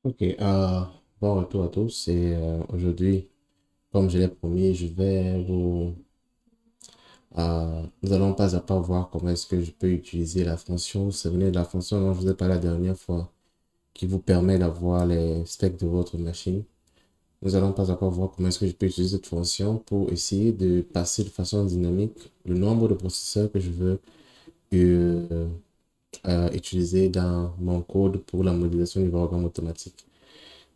Ok, bon retour à tous. Et aujourd'hui, comme je l'ai promis, nous allons pas à pas voir comment est-ce que je peux utiliser la fonction. Vous vous souvenez de la fonction dont je vous ai parlé la dernière fois, qui vous permet d'avoir les specs de votre machine. Nous allons pas à pas voir comment est-ce que je peux utiliser cette fonction pour essayer de passer de façon dynamique le nombre de processeurs que je veux euh, utiliser dans mon code pour la modélisation du diagramme automatique.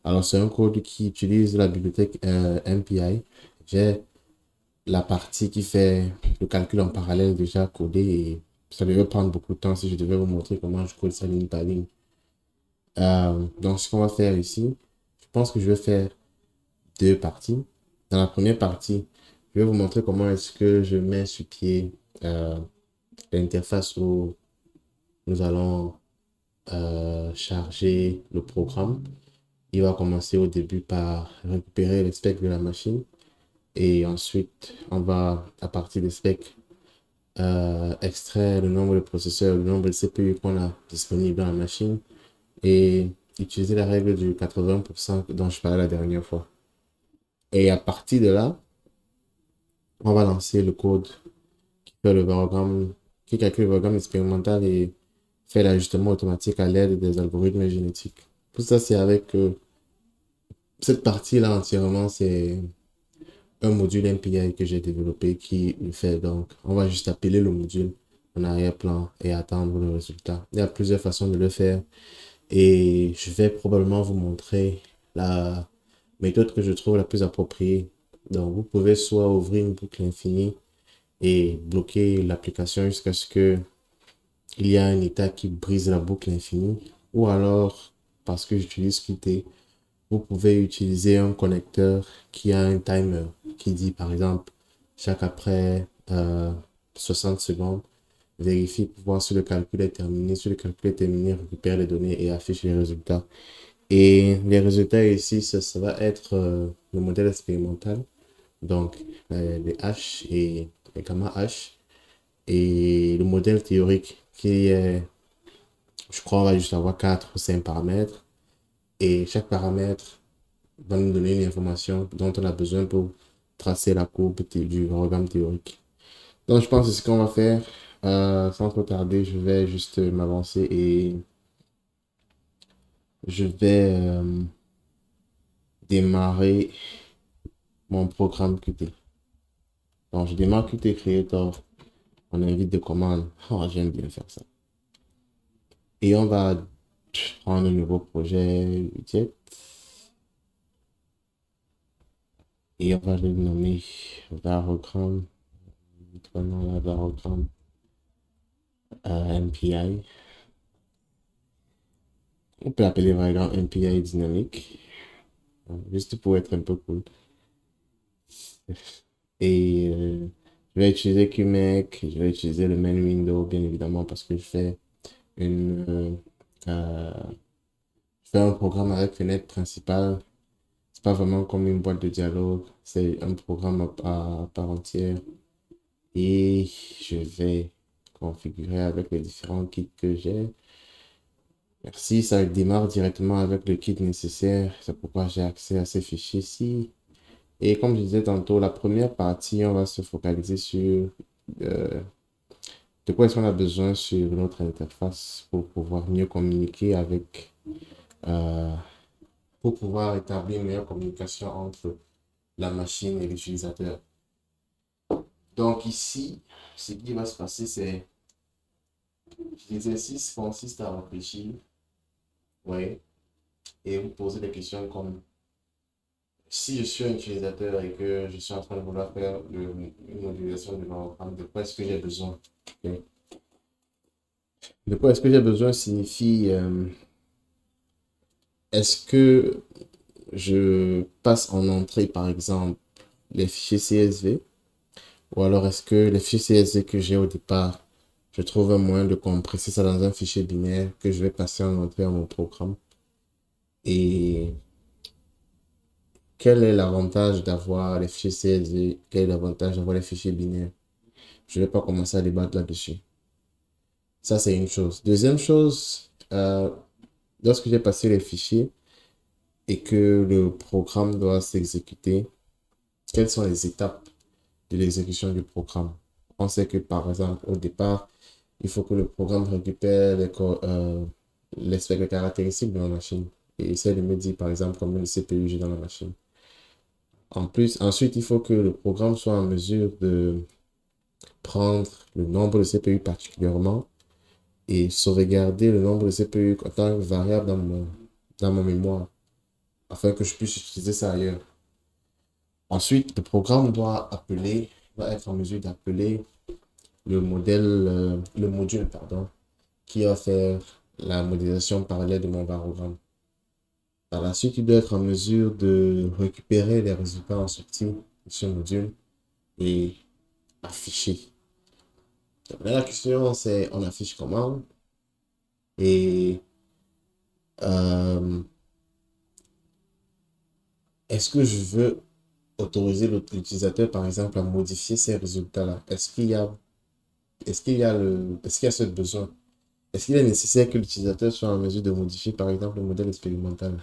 Alors, c'est un code qui utilise la bibliothèque MPI. J'ai la partie qui fait le calcul en parallèle déjà codé et ça devait prendre beaucoup de temps si je devais vous montrer comment je code ça ligne par ligne. Donc, ce qu'on va faire ici, je pense que je vais faire deux parties. Dans la première partie, je vais vous montrer comment est-ce que je mets sur pied euh, l'interface où nous allons charger le programme. Il va commencer au début par récupérer les specs de la machine. Et ensuite, on va, à partir des specs, extraire le nombre de processeurs, le nombre de CPU qu'on a disponible dans la machine et utiliser la règle du 80% dont je parlais la dernière fois. Et à partir de là, on va lancer le code qui fait le variogramme, qui calcule le variogramme expérimental et fait l'ajustement automatique à l'aide des algorithmes génétiques. Tout ça, c'est avec cette partie-là entièrement, c'est un module MPI que j'ai développé qui le fait. Donc, on va juste appeler le module en arrière-plan et attendre le résultat. Il y a plusieurs façons de le faire et je vais probablement vous montrer la méthode que je trouve la plus appropriée. Donc, vous pouvez soit ouvrir une boucle infinie et bloquer l'application jusqu'à ce que il y a un état qui brise la boucle infinie, ou alors, parce que j'utilise Qt, vous pouvez utiliser un connecteur qui a un timer qui dit par exemple chaque après 60 secondes, vérifie pour voir si le calcul est terminé. Si le calcul est terminé, récupère les données et affiche les résultats. Et les résultats ici, ça va être le modèle expérimental, donc les H et les gamma H, et le modèle théorique qui est, je crois, on va juste avoir 4 ou 5 paramètres. Et chaque paramètre va nous donner une information dont on a besoin pour tracer la courbe du programme théorique. Donc, je pense que c'est ce qu'on va faire. Sans trop tarder, je vais juste m'avancer et je vais démarrer mon programme Qt. Donc, je démarre Qt Creator. On invite des commandes. Oh, j'aime bien faire ça. Et on va prendre un nouveau projet widget et on va le nommer Varogram. Prenons la Varogram MPI. On peut l'appeler Varogram MPI dynamique. Juste pour être un peu cool. Et je vais utiliser QMake, je vais utiliser le main window, bien évidemment, parce que une, euh, je fais un programme avec fenêtre principale. C'est pas vraiment comme une boîte de dialogue, c'est un programme à part entière. Et je vais configurer avec les différents kits que j'ai. Merci, ça démarre directement avec le kit nécessaire. C'est pourquoi j'ai accès à ces fichiers-ci. Et comme je disais tantôt, la première partie, on va se focaliser sur euh, de quoi est-ce qu'on a besoin sur notre interface pour pouvoir mieux communiquer avec, euh, pour pouvoir établir une meilleure communication entre la machine et l'utilisateur. Donc ici, ce qui va se passer, c'est l'exercice consiste à réfléchir, ouais, et vous poser des questions comme si je suis un utilisateur et que je suis en train de vouloir faire une modélisation de mon programme, de quoi est-ce que j'ai besoin? Ok. De quoi est-ce que j'ai besoin signifie est-ce que je passe en entrée, par exemple, les fichiers CSV, ou alors est-ce que les fichiers CSV que j'ai au départ, je trouve un moyen de compresser ça dans un fichier binaire que je vais passer en entrée à mon programme. Et quel est l'avantage d'avoir les fichiers CSV? Quel est l'avantage d'avoir les fichiers binaires? Je ne vais pas commencer à débattre là-dessus. Ça, c'est une chose. Deuxième chose, lorsque j'ai passé les fichiers, et que le programme doit s'exécuter, quelles sont les étapes de l'exécution du programme? On sait que par exemple, au départ, il faut que le programme récupère les caractéristiques de la machine et essaie de me dire par exemple combien de CPU j'ai dans la machine. En plus, ensuite, il faut que le programme soit en mesure de prendre le nombre de CPU particulièrement et sauvegarder le nombre de CPU en tant que variable dans mon mémoire afin que je puisse utiliser ça ailleurs. Ensuite, le programme doit être en mesure d'appeler le module, pardon, qui va faire la modélisation parallèle de mon barogramme. Par la suite, il doit être en mesure de récupérer les résultats en sortie de ce module et afficher. Donc là, la question, c'est on affiche comment? Et euh, est-ce que je veux autoriser l'utilisateur, par exemple, à modifier ces résultats-là? Est-ce qu'il y a ce besoin? Est-ce qu'il est nécessaire que l'utilisateur soit en mesure de modifier, par exemple, le modèle expérimental?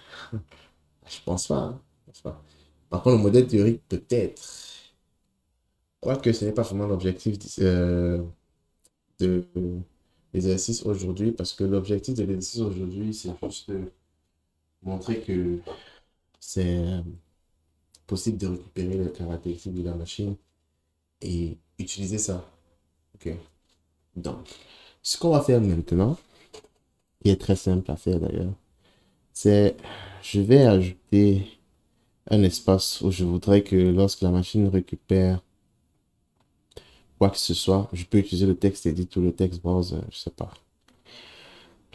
Je pense pas, hein. Je pense pas. Par contre, le modèle théorique, peut-être. Quoique ce n'est pas vraiment l'objectif de l'exercice aujourd'hui, parce que l'objectif de l'exercice aujourd'hui, c'est juste de montrer que c'est possible de récupérer les caractéristiques de la machine et utiliser ça. Ok. Donc, ce qu'on va faire maintenant, qui est très simple à faire d'ailleurs, c'est je vais ajouter un espace où je voudrais que lorsque la machine récupère quoi que ce soit, je peux utiliser le texte edit ou le text browser, je sais pas.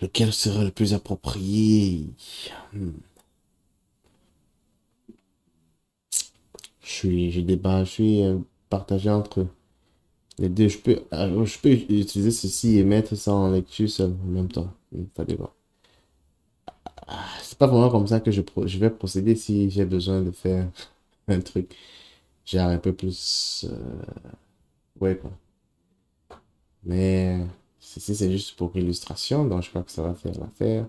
Lequel serait le plus approprié? Hmm. Je suis partagé entre les deux. Je peux utiliser ceci et mettre ça en lecture seul en même temps. Ça dépend. C'est pas vraiment comme ça que je vais procéder si j'ai besoin de faire un truc genre un peu plus ouais quoi. Mais ceci c'est juste pour illustration, donc je crois que ça va faire l'affaire.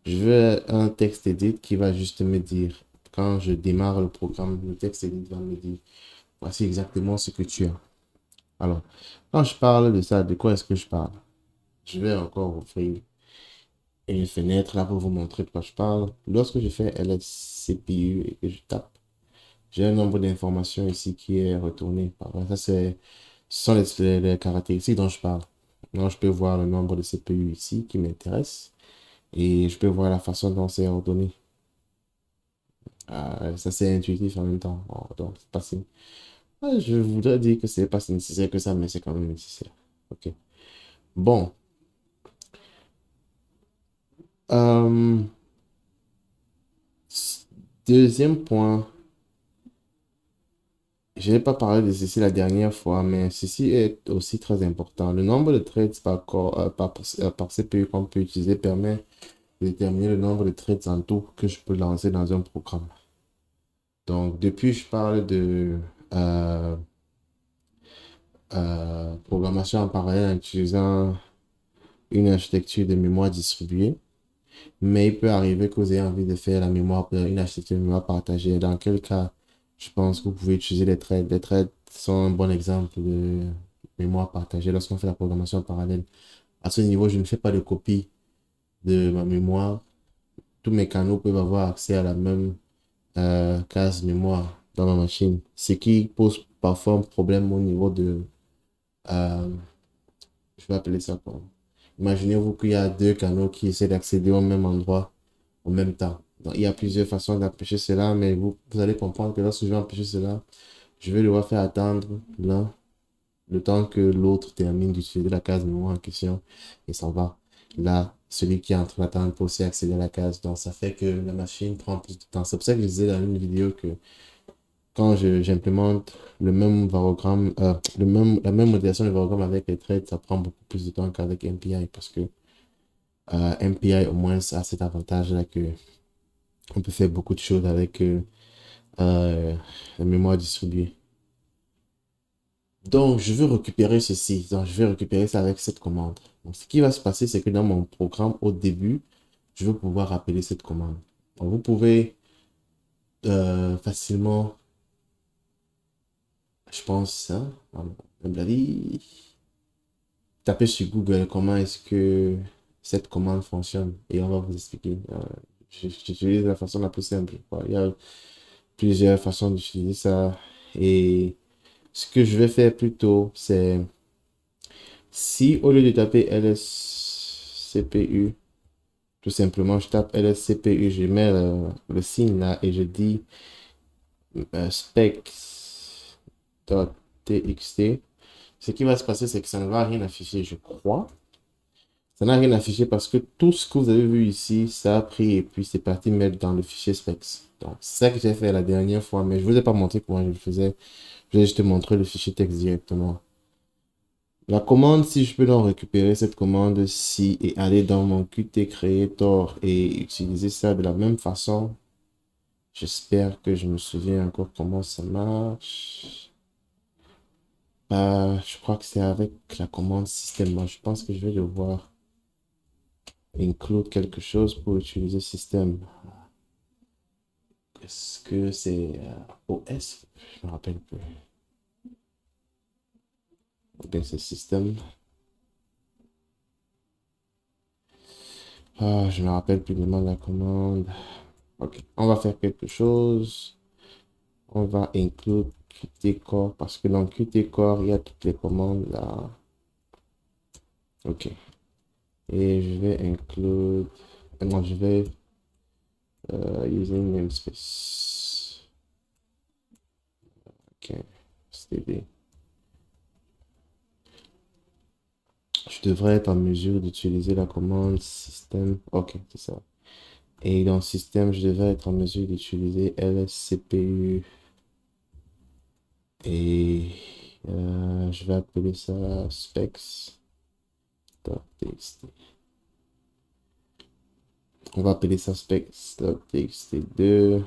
Je veux un texte edit qui va juste me dire quand je démarre le programme, le texte edit va me dire voici exactement ce que tu as. Alors, quand je parle de ça, de quoi est-ce que je parle? Je vais encore ouvrir une fenêtre là pour vous montrer de quoi je parle. Lorsque je fais LSCPU et que je tape, j'ai un nombre d'informations ici qui est retourné. Ça, ce sont les caractéristiques dont je parle. Donc, je peux voir le nombre de CPU ici qui m'intéresse et je peux voir la façon dont c'est ordonné. Ça, c'est intuitif en même temps. Oh, donc, c'est pas si... Je voudrais dire que c'est pas si nécessaire que ça, mais c'est quand même nécessaire. Ok. Bon. Euh, Deuxième point. Je n'ai pas parlé de ceci la dernière fois, mais ceci est aussi très important. Le nombre de threads par CPU qu'on peut utiliser permet de déterminer le nombre de threads en tout que je peux lancer dans un programme. Donc, depuis, je parle de euh, programmation en parallèle en utilisant une architecture de mémoire distribuée. Mais il peut arriver que vous ayez envie de faire une architecture de mémoire partagée. Dans quel cas, je pense que vous pouvez utiliser les threads. Les threads sont un bon exemple de mémoire partagée lorsqu'on fait la programmation en parallèle. À ce niveau, je ne fais pas de copie de ma mémoire. Tous mes canaux peuvent avoir accès à la même case mémoire dans ma machine. Ce qui pose parfois un problème au niveau euh, je vais appeler ça quoi. Imaginez-vous qu'il y a deux canaux qui essaient d'accéder au même endroit en même temps. Donc, il y a plusieurs façons d'empêcher cela, mais vous allez comprendre que lorsque je vais empêcher cela, je vais devoir faire attendre l'un le temps que l'autre termine d'utiliser la case mémoire en question et s'en va. Là, celui qui est en train d'attendre peut aussi accéder à la case. Donc, ça fait que la machine prend plus de temps. C'est pour ça que je disais dans une vidéo que quand j'implémente le même varogramme, la même modélisation de varogramme avec les threads, ça prend beaucoup plus de temps qu'avec MPI parce que MPI au moins a cet avantage-là que on peut faire beaucoup de choses avec la mémoire distribuée. Donc, je veux récupérer ceci. Donc, je vais récupérer ça avec cette commande. Donc, ce qui va se passer, c'est que dans mon programme, au début, je vais pouvoir appeler cette commande. Donc, vous pouvez facilement, je pense, hein, taper sur Google comment est-ce que cette commande fonctionne et on va vous expliquer. J'utilise la façon la plus simple, quoi. Il y a plusieurs façons d'utiliser ça et ce que je vais faire plutôt, c'est si au lieu de taper LSCPU, tout simplement je tape LSCPU, je mets le signe là et je dis specs.txt. Ce qui va se passer, c'est que ça ne va rien afficher, je crois. Ça n'a rien affiché parce que tout ce que vous avez vu ici, ça a pris et puis c'est parti mettre dans le fichier specs. Donc, c'est ça que j'ai fait la dernière fois, mais je ne vous ai pas montré comment je le faisais. Je vais juste te montrer le fichier texte directement. La commande, si je peux donc récupérer cette commande-ci et aller dans mon Qt Creator et utiliser ça de la même façon, j'espère que je me souviens encore comment ça marche. Je crois que c'est avec la commande système. Moi, je pense que je vais devoir include quelque chose pour utiliser système. Est-ce que c'est OS? Je me rappelle plus. Ok, c'est système. Je me rappelle plus le nom de la commande. Ok, on va faire quelque chose. On va inclure Qt Core parce que dans Qt Core, il y a toutes les commandes là. Ok. Et je vais inclure. Non, je vais using namespace. Ok. std. Je devrais être en mesure d'utiliser la commande système. Ok, c'est ça. Et dans système, je devrais être en mesure d'utiliser lscpu. Et je vais appeler ça specs.txt. On va appeler ça specs.txt2.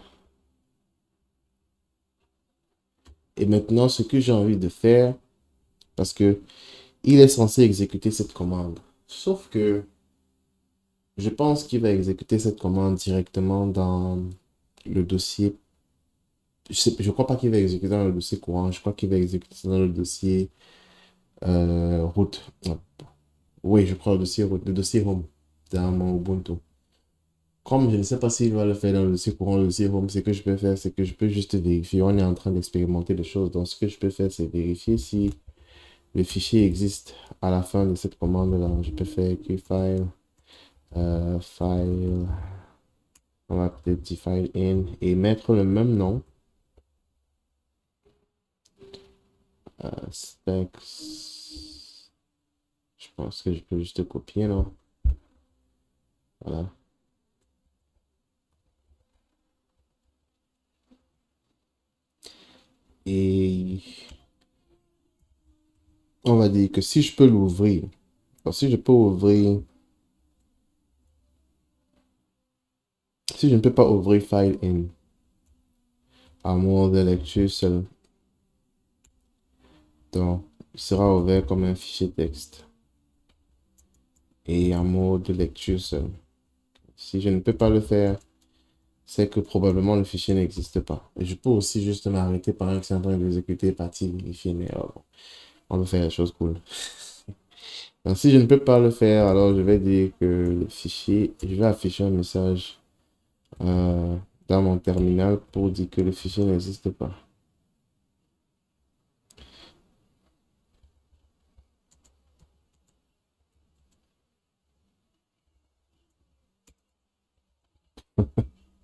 Et maintenant, ce que j'ai envie de faire, parce que il est censé exécuter cette commande. Sauf que je pense qu'il va exécuter cette commande directement dans le dossier. Je crois pas qu'il va exécuter dans le dossier courant. Je crois qu'il va exécuter dans le dossier route. Non. Oui, je crois le dossier route, le dossier home dans mon Ubuntu. Comme je ne sais pas s'il va le faire dans le dossier courant, le dossier home, ce que je peux faire, c'est que je peux juste vérifier. On est en train d'expérimenter les choses. Donc, ce que je peux faire, c'est vérifier si le fichier existe à la fin de cette commande-là. Je peux faire qfile, file, on va peut-être file in et mettre le même nom. Specs. Je pense que je peux juste copier, non? Voilà. Et on va dire que si je peux l'ouvrir, si je peux ouvrir, si je ne peux pas ouvrir file in à mode de lecture seul, donc il sera ouvert comme un fichier texte et en mode de lecture seul. Si je ne peux pas le faire, c'est que probablement le fichier n'existe pas. Et je peux aussi juste m'arrêter pendant que c'est en train d'exécuter, partir vérifier, mais on va faire les choses cool. Donc, si je ne peux pas le faire, alors je vais dire que le fichier, je vais afficher un message dans mon terminal pour dire que le fichier n'existe pas.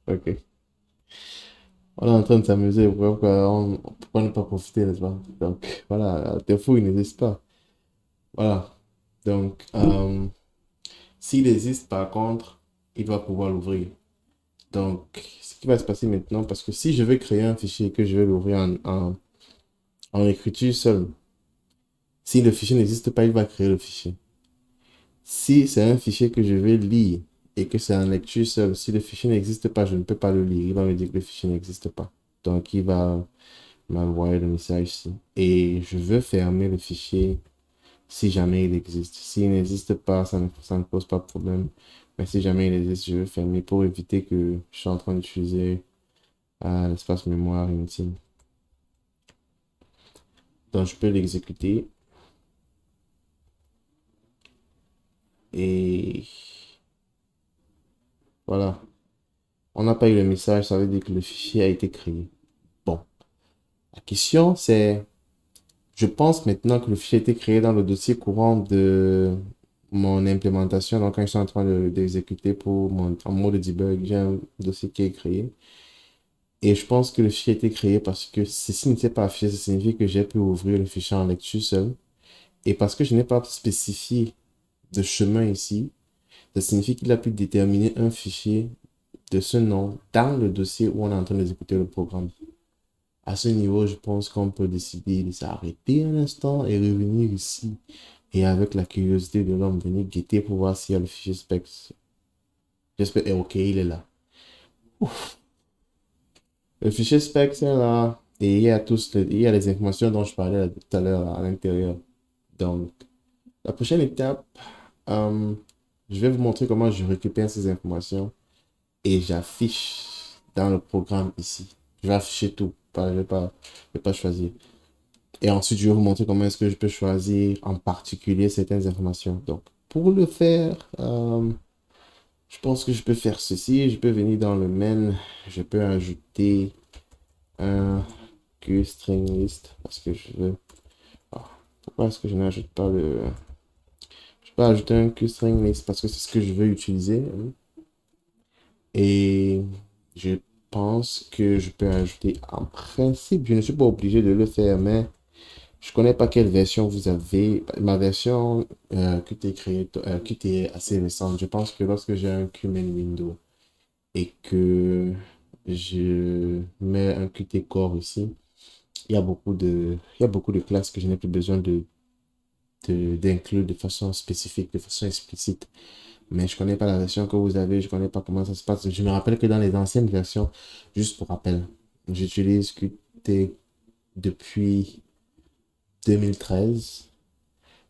Ok. On est en train de s'amuser, pourquoi ne pas profiter, n'est-ce pas? Donc, voilà, tes fou, il n'existe pas. Voilà. Donc, s'il existe, par contre, il va pouvoir l'ouvrir. Donc, ce qui va se passer maintenant, parce que si je veux créer un fichier et que je vais l'ouvrir en écriture seule, si le fichier n'existe pas, il va créer le fichier. Si c'est un fichier que je vais lire et que c'est en lecture seule, si le fichier n'existe pas, je ne peux pas le lire. Il va me dire que le fichier n'existe pas. Donc, il va m'envoyer le message ici. Et je veux fermer le fichier si jamais il existe. S'il n'existe pas, ça ne pose pas de problème. Mais si jamais il existe, je vais fermer pour éviter que je sois en train d'utiliser l'espace mémoire inutile. Donc, je peux l'exécuter. Et voilà. On n'a pas eu le message, ça veut dire que le fichier a été créé. Bon, la question c'est, je pense maintenant que le fichier a été créé dans le dossier courant de mon implémentation. Donc, quand je suis en train d'exécuter pour en mode debug, j'ai un dossier qui est créé. Et je pense que le fichier a été créé parce que ceci n'était pas affiché, ça signifie que j'ai pu ouvrir le fichier en lecture seul. Et parce que je n'ai pas spécifié de chemin ici, ça signifie qu'il a pu déterminer un fichier de ce nom dans le dossier où on est en train d'exécuter le programme. À ce niveau, je pense qu'on peut décider de s'arrêter un instant et revenir ici. Et avec la curiosité de l'homme, venir guetter pour voir s'il y a le fichier specs. J'espère, ok, il est là. Le fichier specs est là. Et il y a les informations dont je parlais tout à l'heure à l'intérieur. Donc, la prochaine étape, euh, je vais vous montrer comment je récupère ces informations et j'affiche dans le programme ici. Je vais afficher tout. Je vais pas choisir. Et ensuite, je vais vous montrer comment est-ce que je peux choisir en particulier certaines informations. Donc, pour le faire, je pense que je peux faire ceci. Je peux venir dans le main. Je peux ajouter un QString list parce que je veux. Ah, pourquoi est-ce que je n'ajoute pas le. Je peux ajouter un QString list parce que c'est ce que je veux utiliser. Et je pense que je peux ajouter en principe. Je ne suis pas obligé de le faire, mais je connais pas quelle version vous avez. Ma version Qt Creator, Qt est assez récente. Je pense que lorsque j'ai un Qmain window et que je mets un Qt Core ici, il y a beaucoup de classes que je n'ai plus besoin d'inclure de façon spécifique, de façon explicite. Mais je connais pas la version que vous avez, je connais pas comment ça se passe. Je me rappelle que dans les anciennes versions, juste pour rappel, j'utilise Qt depuis 2013.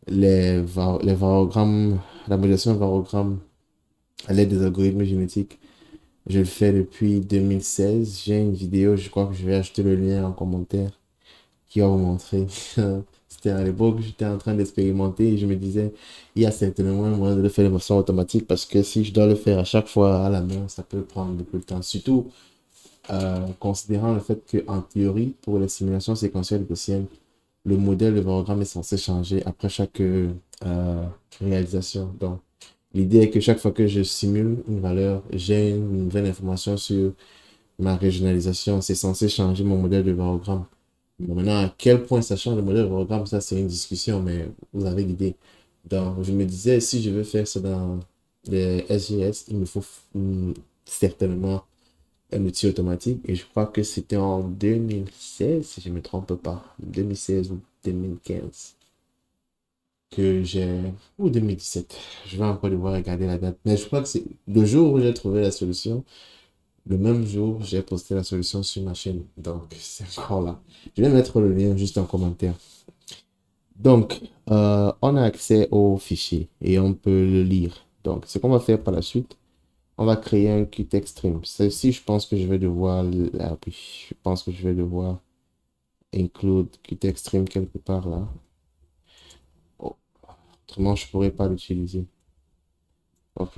Les varogrammes, la modélisation varogramme à l'aide des algorithmes génétiques, je le fais depuis 2016. J'ai une vidéo, je crois que je vais ajouter le lien en commentaire qui va vous montrer. C'était à l'époque, j'étais en train d'expérimenter et je me disais, il y a certainement un moyen de le faire de façon automatique parce que si je dois le faire à chaque fois à la main, ça peut prendre beaucoup de temps. Surtout considérant le fait qu'en théorie, pour les simulations séquentielles gaussiennes, le modèle de varogramme est censé changer après chaque réalisation. Donc, l'idée est que chaque fois que je simule une valeur, j'ai une nouvelle information sur ma régionalisation. C'est censé changer mon modèle de varogramme. Bon, maintenant, à quel point ça change le modèle de varogramme, ça c'est une discussion, mais vous avez l'idée. Donc, je me disais, si je veux faire ça dans les SGS, il me faut certainement un outil automatique. Et je crois que c'était en 2016, si je ne me trompe pas, 2016 ou 2015 que j'ai, ou 2017, je vais encore devoir regarder la date. Mais je crois que c'est le jour où j'ai trouvé la solution, le même jour, j'ai posté la solution sur ma chaîne. Donc, c'est encore là. Je vais mettre le lien juste en commentaire. Donc, on a accès au fichier et on peut le lire. Donc, ce qu'on va faire par la suite, on va créer un QTextstream. Ceci, je pense que je vais devoir, oui, je pense que je vais devoir include QTextstream quelque part là. Oh, autrement, je pourrais pas l'utiliser. Ok.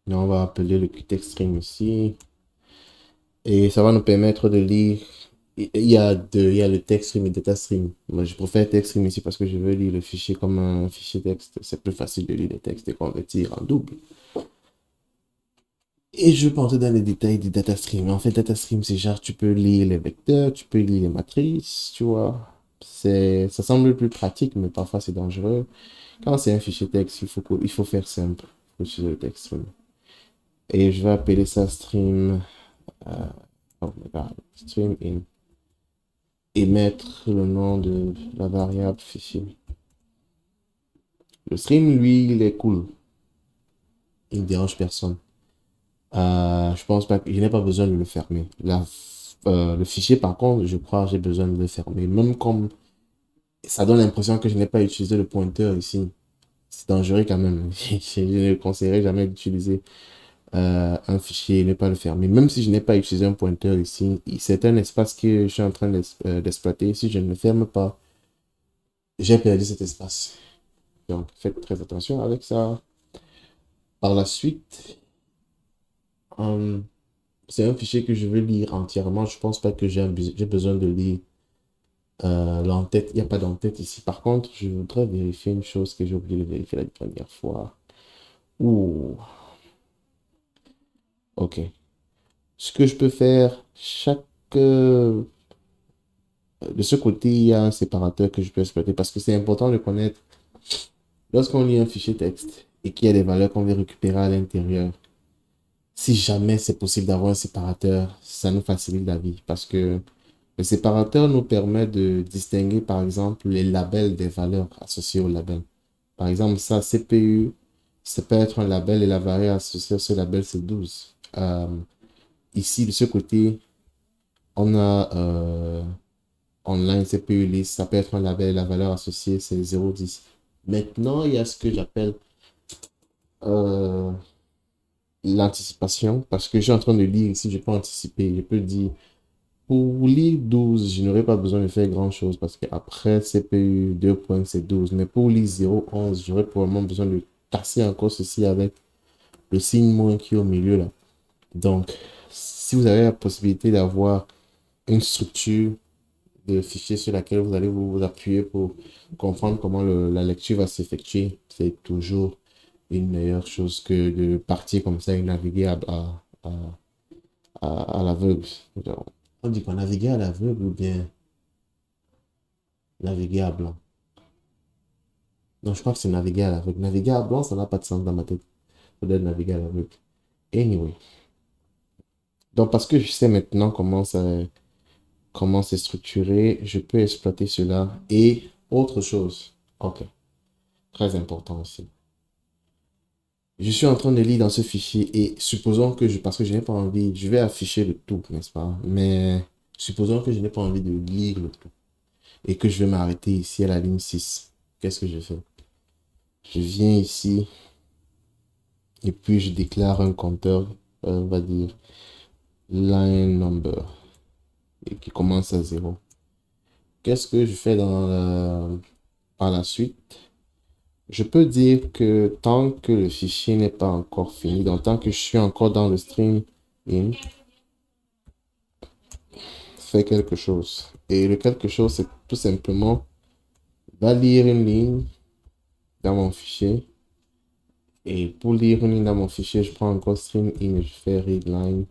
Mais on va appeler le QTextstream ici. Et ça va nous permettre de lire. Il y a le textstream et le datastream. Moi, je préfère textstream ici parce que je veux lire le fichier comme un fichier texte. C'est plus facile de lire les textes et convertir en double. Et je vais pas entrer dans les détails du datastream. En fait, datastream, c'est genre, tu peux lire les vecteurs, tu peux lire les matrices, tu vois. Ça semble plus pratique, mais parfois c'est dangereux. Quand c'est un fichier texte, il faut faire simple. Il faut utiliser le texte stream. Et je vais appeler ça stream, euh, oh my God, stream in. Et mettre le nom de la variable fichier. Le stream, lui, il est cool. Il ne dérange personne. Je pense pas que je n'ai pas besoin de le fermer. Le fichier, par contre, je crois que j'ai besoin de le fermer. Même comme ça donne l'impression que je n'ai pas utilisé le pointeur ici. c'est dangereux quand même. Je ne conseillerais jamais d'utiliser un fichier et ne pas le fermer. Même si je n'ai pas utilisé un pointeur ici, c'est un espace que je suis en train d'exploiter. Si je ne le ferme pas, j'ai perdu cet espace. Donc, faites très attention avec ça. Par la suite, euh, c'est un fichier que je veux lire entièrement. Je pense pas que j'ai besoin de lire l'entête. Il n'y a pas d'entête ici. Par contre, je voudrais vérifier une chose que j'ai oublié de vérifier la dernière fois. Ouh, ok. Ce que je peux faire, euh, de ce côté, il y a un séparateur que je peux exploiter parce que c'est important de connaître lorsqu'on lit un fichier texte et qu'il y a des valeurs qu'on veut récupérer à l'intérieur. Si jamais c'est possible d'avoir un séparateur, ça nous facilite la vie parce que le séparateur nous permet de distinguer, par exemple, les labels des valeurs associées au label. Par exemple, ça, CPU, ça peut être un label et la valeur associée à ce label, c'est 12. Ici, de ce côté, on a online CPU list, ça peut être un label et la valeur associée, c'est 0,10. Maintenant, il y a ce que j'appelle euh, l'anticipation, parce que je suis en train de lire ici, je peux anticiper, je peux dire, pour lire 12, je n'aurai pas besoin de faire grand-chose, parce qu'après CPU 2 points, c'est 12, mais pour lire 0,11, j'aurais probablement besoin de casser encore ceci avec le signe moins qui est au milieu là. Donc, si vous avez la possibilité d'avoir une structure de fichier sur laquelle vous allez vous appuyer pour comprendre comment la lecture va s'effectuer, c'est toujours une meilleure chose que de partir comme ça et naviguer à l'aveugle. On dit qu'on naviguer à l'aveugle ou bien naviguer à blanc. Non, je crois que c'est naviguer à l'aveugle. Naviguer à blanc, ça n'a pas de sens dans ma tête. Ça doit être naviguer à l'aveugle. Anyway. Donc, parce que je sais maintenant comment c'est structuré, je peux exploiter cela. Et autre chose. Ok. Très important aussi. Je suis en train de lire dans ce fichier et supposons que parce que je n'ai pas envie, je vais afficher le tout, n'est-ce pas? Mais supposons que je n'ai pas envie de lire le tout et que je vais m'arrêter ici à la ligne 6. Qu'est-ce que je fais? Je viens ici et puis je déclare un compteur, on va dire line number, et qui commence à 0. Qu'est-ce que je fais par la suite? Je peux dire que tant que le fichier n'est pas encore fini, donc tant que je suis encore dans le string in, fait quelque chose. Et le quelque chose, c'est tout simplement va lire une ligne dans mon fichier. Et pour lire une ligne dans mon fichier, je prends encore string in et je fais readline.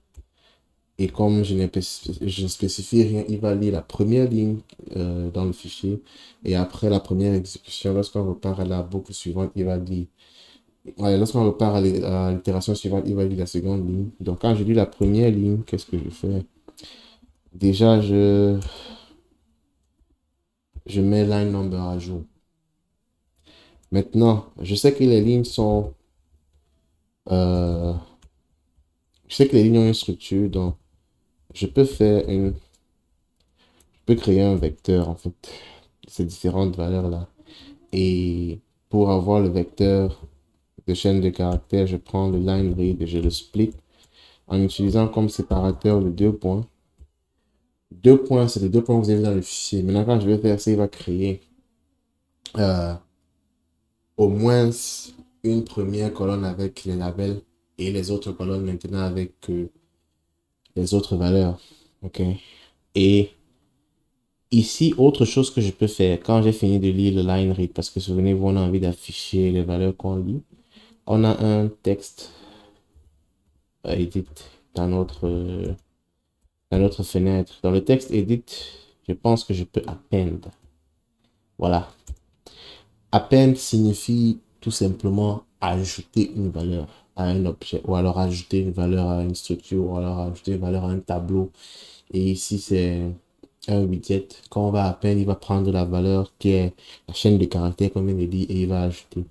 Et comme je ne spécifie rien, il va lire la première ligne dans le fichier. Et après la première exécution, lorsqu'on repart à la boucle suivante, il va lire. Ouais, lorsqu'on repart à l'itération suivante, il va lire la seconde ligne. Donc quand je lis la première ligne, qu'est-ce que je fais? Déjà, je mets line number à jour. Maintenant, je sais que les lignes sont... euh, je sais que les lignes ont une structure, donc je peux je peux créer un vecteur, en fait, de ces différentes valeurs-là. Et pour avoir le vecteur de chaîne de caractères, je prends le line read et je le split en utilisant comme séparateur le 2 points. 2 points, c'est les 2 points que vous avez dans le fichier. Maintenant, quand je vais faire ça, il va créer euh, au moins une première colonne avec les labels et les autres colonnes maintenant avec les autres valeurs. OK? Et ici, autre chose que je peux faire quand j'ai fini de lire le line read, parce que souvenez-vous, on a envie d'afficher les valeurs qu'on lit. On a un texte edit dans notre fenêtre. Dans le texte edit, je pense que je peux append. Voilà. Append signifie tout simplement ajouter une valeur à un objet ou alors ajouter une valeur à une structure ou alors ajouter une valeur à un tableau. Et ici, c'est un widget. Quand on va append, il va prendre la valeur qui est la chaîne de caractères qu'on vient de lire et il va ajouter.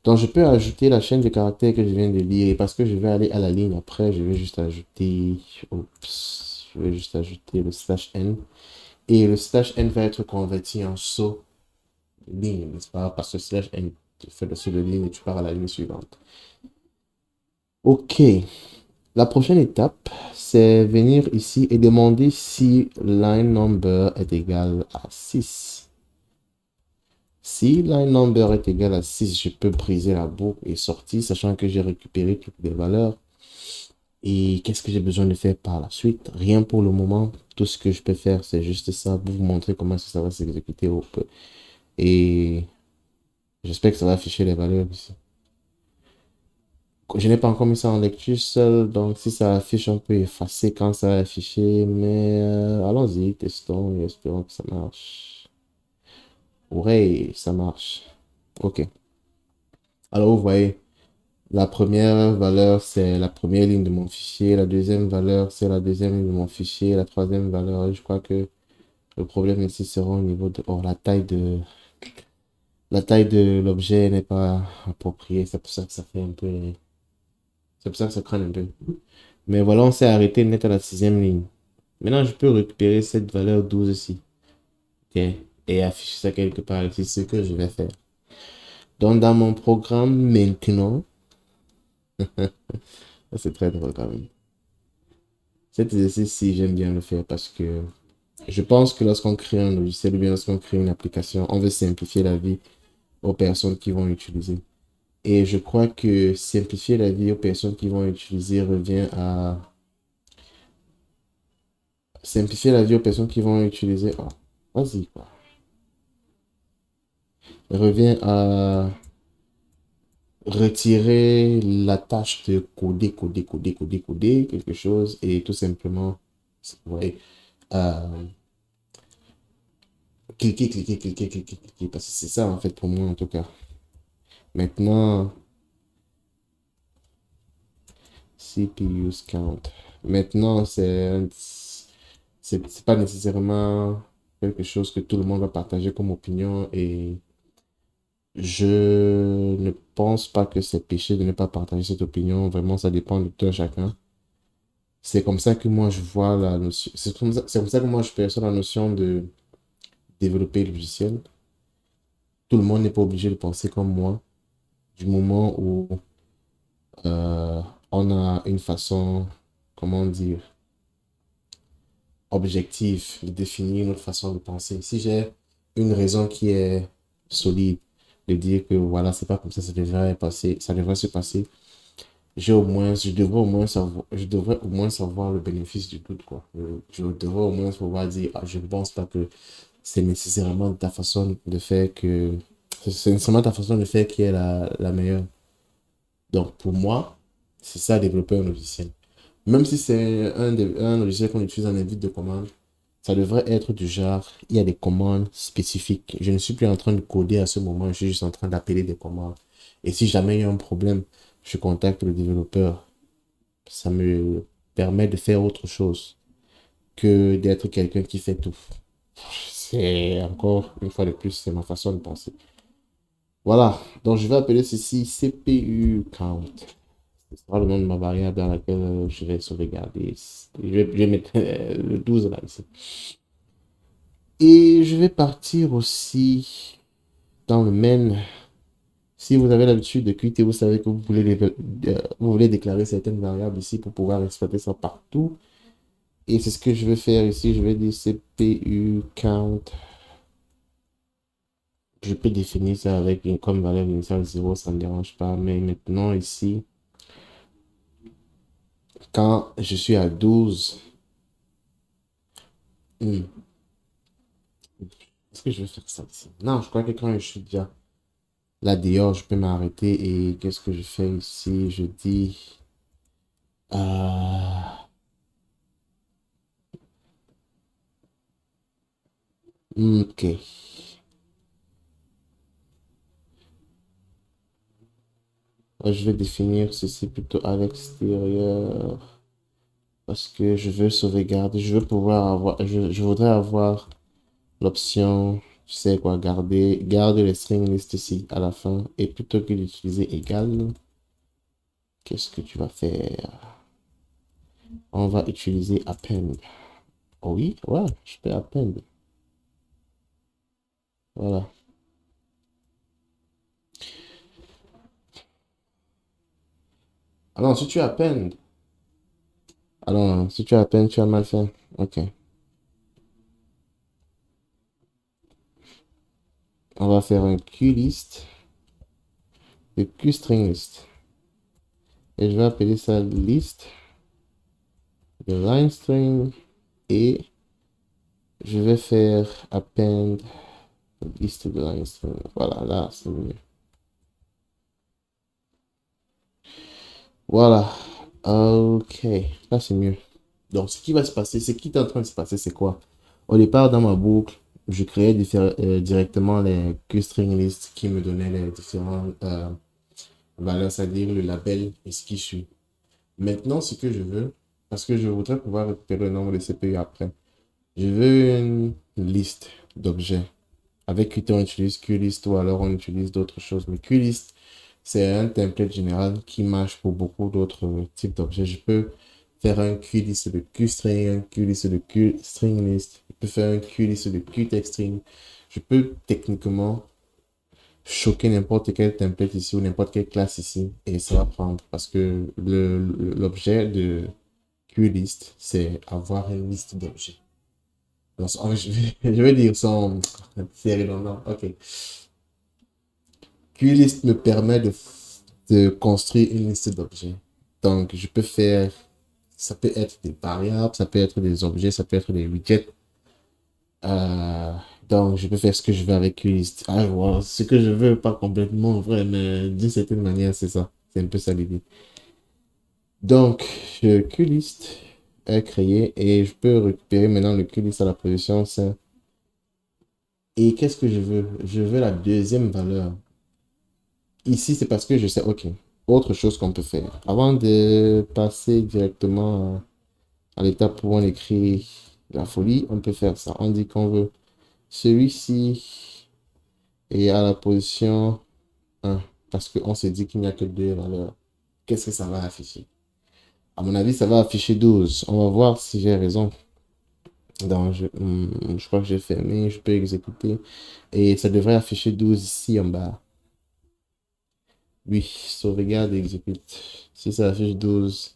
Donc, je peux ajouter la chaîne de caractères que je viens de lire et parce que je vais aller à la ligne après, je vais juste ajouter, oups, je vais juste ajouter le slash n et le slash n va être converti en saut ligne, n'est-ce pas? Parce que slash n Tu fais le saut de ligne et tu pars à la ligne suivante. Ok. La prochaine étape, c'est venir ici et demander si line number est égal à 6. Si line number est égal à 6, je peux briser la boucle et sortir, sachant que j'ai récupéré toutes les valeurs. Et qu'est-ce que j'ai besoin de faire par la suite? Rien pour le moment. Tout ce que je peux faire, c'est juste ça pour vous montrer comment ça va s'exécuter. Et j'espère que ça va afficher les valeurs ici. Je n'ai pas encore mis ça en lecture seul, donc si ça affiche, on peut effacer quand ça va afficher. Mais allons-y, testons et espérons que ça marche. Ouais, ça marche. Ok. Alors, vous voyez, la première valeur, c'est la première ligne de mon fichier. La deuxième valeur, c'est la deuxième ligne de mon fichier. La troisième valeur, je crois que le problème ici sera au niveau de... Oh, la taille de l'objet n'est pas appropriée. C'est pour ça que ça fait un peu... C'est pour ça que ça craint un peu. Mais voilà, on s'est arrêté net à la sixième ligne. Maintenant, je peux récupérer cette valeur 12 ici. Ok. Et afficher ça quelque part ici, c'est ce que je vais faire. Donc, dans mon programme maintenant, c'est très drôle quand même. Cet exercice-ci, j'aime bien le faire parce que je pense que lorsqu'on crée un logiciel ou bien lorsqu'on crée une application, on veut simplifier la vie aux personnes qui vont utiliser. Et je crois que simplifier la vie aux personnes qui vont utiliser revient à... Simplifier la vie aux personnes qui vont utiliser... Oh, vas-y, quoi. Revient à retirer la tâche de coder quelque chose et tout simplement, ouais, euh, cliquer, parce que c'est ça en fait pour moi en tout cas. Maintenant, CPU's count. Maintenant, c'est pas nécessairement quelque chose que tout le monde va partager comme opinion et je ne pense pas que c'est péché de ne pas partager cette opinion. Vraiment, ça dépend de tout un chacun. C'est comme ça que moi je vois la notion. C'est comme ça que moi je perçois la notion de développer le logiciel. Tout le monde n'est pas obligé de penser comme moi. Du moment où euh, on a une façon, comment dire, objective de définir notre façon de penser. Si j'ai une raison qui est solide, de dire que voilà, c'est pas comme ça ça devrait se passer, je devrais au moins savoir, je devrais au moins savoir le bénéfice du doute, quoi. Je devrais au moins pouvoir dire, ah, je ne pense pas que c'est nécessairement ta façon de faire c'est nécessairement ta façon de faire qui est la meilleure. Donc, pour moi, c'est ça, développer un logiciel. Même si c'est un logiciel qu'on utilise en invite de commande, ça devrait être du genre, il y a des commandes spécifiques. Je ne suis plus en train de coder à ce moment, je suis juste en train d'appeler des commandes. Et si jamais il y a un problème, je contacte le développeur. Ça me permet de faire autre chose que d'être quelqu'un qui fait tout. C'est encore, une fois de plus, c'est ma façon de penser. Voilà, donc je vais appeler ceci CPU count. Ce sera le nom de ma variable dans laquelle je vais sauvegarder. Je vais mettre le 12 là ici. Et je vais partir aussi dans le main. Si vous avez l'habitude de Qt, vous savez que vous voulez déclarer certaines variables ici pour pouvoir exploiter ça partout. Et c'est ce que je vais faire ici. Je vais dire CPU count. Je peux définir ça avec comme valeur initiale 0, ça ne me dérange pas. Mais maintenant ici, quand je suis à 12, est-ce que je vais faire ça ici? Non, je crois que quand je suis déjà là dehors, je peux m'arrêter et qu'est-ce que je fais ici? Je dis... ok. Je vais définir ceci plutôt à l'extérieur parce que je veux sauvegarder. Je veux pouvoir avoir... je voudrais avoir l'option, tu sais quoi, garder les string list ici à la fin et plutôt que d'utiliser égal, qu'est-ce que tu vas faire? On va utiliser append. Oh oui, ouais, je peux append. Voilà. Alors, si tu appends, alors, si tu appends, tu as mal fait. Ok. On va faire un QList, le QString list. Et je vais appeler ça list de line string et je vais faire append list de line string. Voilà, là, c'est mieux. Voilà. Ok. Là, c'est mieux. Donc, ce qui va se passer, ce qui est en train de se passer, c'est quoi? Au départ, dans ma boucle, je créais directement les QString lists qui me donnaient les différentes valeurs, c'est-à-dire le label et ce qui suit. Maintenant, ce que je veux, parce que je voudrais pouvoir récupérer le nombre de CPU après, je veux une liste d'objets. Avec Qt, on utilise QList ou alors on utilise d'autres choses. Mais QList, c'est un template général qui marche pour beaucoup d'autres types d'objets. Je peux faire un QList de QString, un QList de QString list. Je peux faire un QList de QTextstring. Je peux techniquement choquer n'importe quel template ici ou n'importe quelle classe ici et ça va prendre parce que l'objet de QList, c'est avoir une liste d'objets. Je vais dire sans... C'est redondant. Ok. QList me permet de construire une liste d'objets. Donc, je peux faire... Ça peut être des variables, ça peut être des objets, ça peut être des widgets. Euh, donc, je peux faire ce que je veux avec QList. Ah, voilà, ce que je veux, pas complètement vrai, mais d'une certaine manière, c'est ça. C'est un peu ça l'idée. Donc, le QList est créé et je peux récupérer maintenant le QList à la position 5. Et qu'est-ce que je veux? Je veux la deuxième valeur. Ici, c'est parce que je sais, ok, autre chose qu'on peut faire. Avant de passer directement à l'étape où on écrit la folie, on peut faire ça. On dit qu'on veut celui-ci est à la position 1 parce qu'on se dit qu'il n'y a que deux valeurs. Qu'est-ce que ça va afficher? À mon avis, ça va afficher 12. On va voir si j'ai raison. Donc, je crois que j'ai fermé, je peux exécuter. Et ça devrait afficher 12 ici en bas. Oui, sauvegarde et exécute. Si ça affiche 12,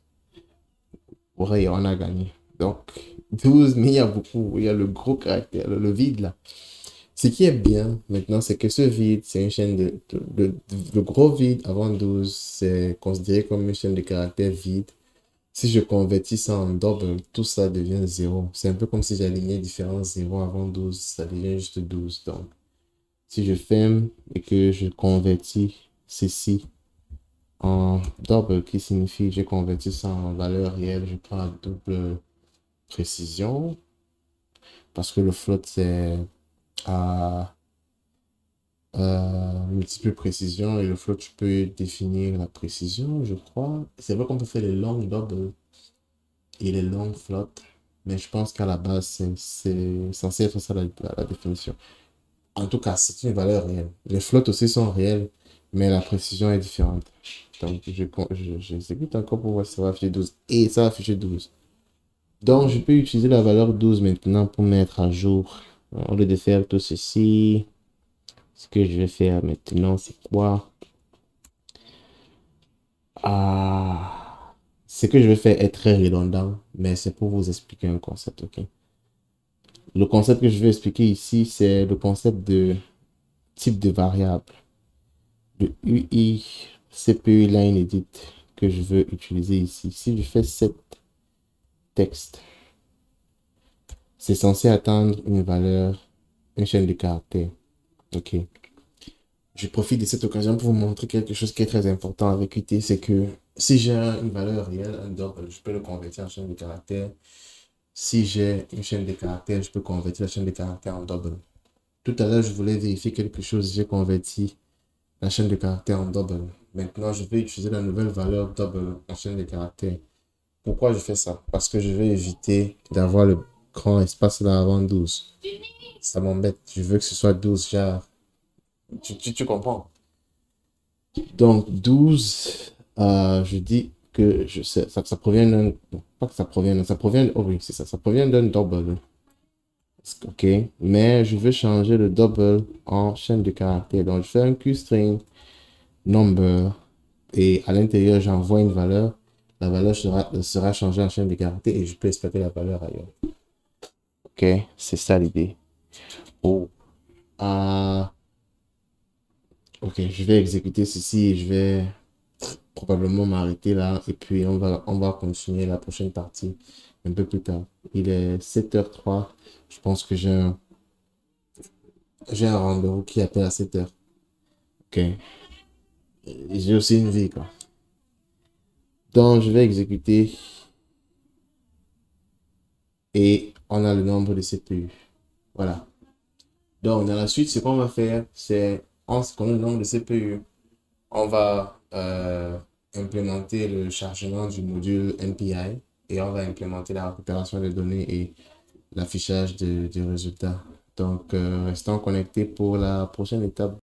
ouais, on a gagné. Donc, 12, mais il y a beaucoup, il y a le gros caractère, le vide là. Ce qui est bien maintenant, c'est que ce vide, c'est une chaîne le gros vide avant 12, c'est considéré comme une chaîne de caractères vide. Si je convertis ça en double, tout ça devient 0. C'est un peu comme si j'alignais différents 0 avant 12, ça devient juste 12. Donc, si je ferme et que je convertis ceci en double, qui signifie j'ai converti ça en valeur réelle, je prends la double précision parce que le float c'est à multiple précision et le float tu peux définir la précision, je crois. C'est vrai qu'on peut faire les long double et les long float, mais je pense qu'à la base c'est censé être ça la définition. En tout cas, c'est une valeur réelle. Les floats aussi sont réels, mais la précision est différente. Donc, j'exécute encore pour voir si ça va afficher 12. Et ça va afficher 12. Donc, je peux utiliser la valeur 12 maintenant pour mettre à jour. Au lieu de faire tout ceci, ce que je vais faire maintenant, c'est quoi? Ah, ce que je vais faire est très redondant, mais c'est pour vous expliquer un concept, ok? Le concept que je vais expliquer ici, c'est le concept de type de variable. Le UI CPU line edit que je veux utiliser ici. Si je fais set texte, c'est censé attendre une valeur, une chaîne de caractères. Ok. Je profite de cette occasion pour vous montrer quelque chose qui est très important avec Qt, c'est que si j'ai une valeur réelle, un double, je peux le convertir en chaîne de caractères. Si j'ai une chaîne de caractères, je peux convertir la chaîne de caractères en double. Tout à l'heure, je voulais vérifier quelque chose, j'ai converti la chaîne de caractères en double. Maintenant, je vais utiliser la nouvelle valeur double en chaîne de caractères. Pourquoi je fais ça? Parce que je vais éviter d'avoir le grand espace là avant 12. Ça m'embête. Je veux que ce soit 12, genre. Tu comprends? Donc, 12, je dis que je sais, ça provient d'un. Non, pas que ça provient, ça provient. Oh oui, c'est ça. Ça provient d'un double. Ok. Mais je veux changer le double en chaîne de caractères. Donc, je fais un QString number. Et à l'intérieur, j'envoie une valeur. La valeur sera changée en chaîne de caractères et je peux exploiter la valeur ailleurs. Ok, c'est ça l'idée. Oh. Ah, ok, je vais exécuter ceci et je vais probablement m'arrêter là. Et puis, on va continuer la prochaine partie un peu plus tard. Il est 7h03. Je pense que j'ai un rendez-vous qui appelle à 7h. Ok. Et j'ai aussi une vie, quoi. Donc, je vais exécuter et on a le nombre de CPU. Voilà. Donc, dans la suite, ce qu'on va faire, c'est, on se connaît le nombre de CPU. On va implémenter le chargement du module NPI et on va implémenter la récupération des données et l'affichage du résultat. Donc, restons connectés pour la prochaine étape.